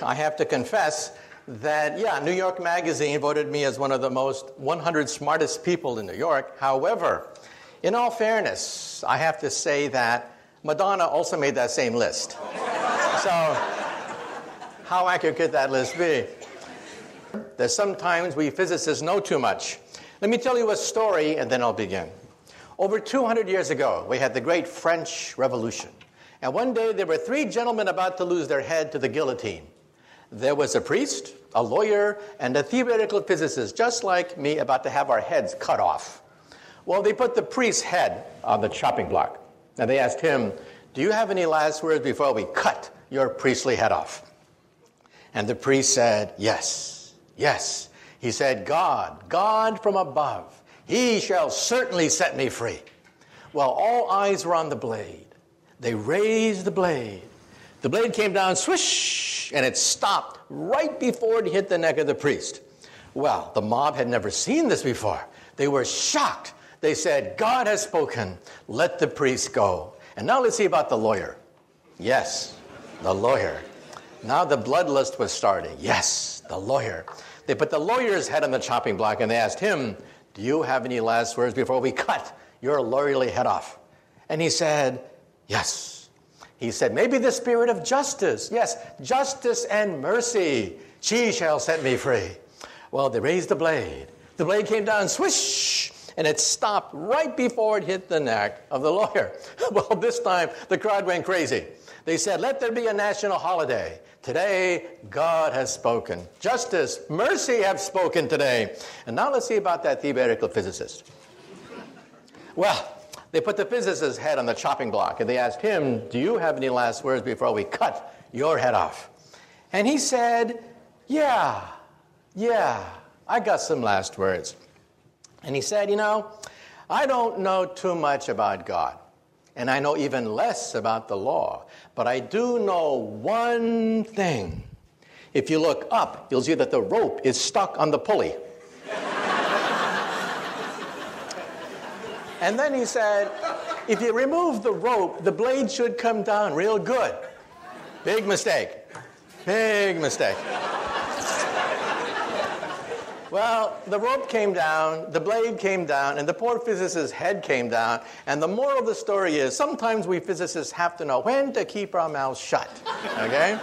I have to confess that, New York Magazine voted me as one of the most 100 smartest people in New York. However, in all fairness, I have to say that Madonna also made that same list. So, how accurate could that list be? That sometimes we physicists know too much. Let me tell you a story, and then I'll begin. Over 200 years ago, we had the Great French Revolution. And one day, there were three gentlemen about to lose their head to the guillotine. There was a priest, a lawyer, and a theoretical physicist, just like me, about to have our heads cut off. Well, they put the priest's head on the chopping block. And they asked him, "Do you have any last words before we cut your priestly head off?" And the priest said, "Yes, yes." He said, God from above, he shall certainly set me free." Well, all eyes were on the blade. They raised the blade. The blade came down, swish, and it stopped right before it hit the neck of the priest. Well, the mob had never seen this before. They were shocked. They said, "God has spoken. Let the priest go." And now let's see about the lawyer. Yes, the lawyer. Now the bloodlust was starting. Yes, the lawyer. They put the lawyer's head on the chopping block and they asked him, "Do you have any last words before we cut your lawyerly head off?" And he said, "Yes." He said, "Maybe the spirit of justice. Yes, justice and mercy. She shall set me free." Well, they raised the blade. The blade came down, swish, and it stopped right before it hit the neck of the lawyer. Well, this time the crowd went crazy. They said, "Let there be a national holiday. Today, God has spoken. Justice, mercy have spoken today." And now let's see about that theoretical physicist. Well, they put the physicist's head on the chopping block, and they asked him, "Do you have any last words before we cut your head off?" And he said, Yeah, I got some last words." And he said, "I don't know too much about God, and I know even less about the law, but I do know one thing. If you look up, you'll see that the rope is stuck on the pulley." And then he said, "If you remove the rope, the blade should come down real good." Big mistake. Big mistake. Well, the rope came down, the blade came down, and the poor physicist's head came down. And the moral of the story is, sometimes we physicists have to know when to keep our mouths shut, okay?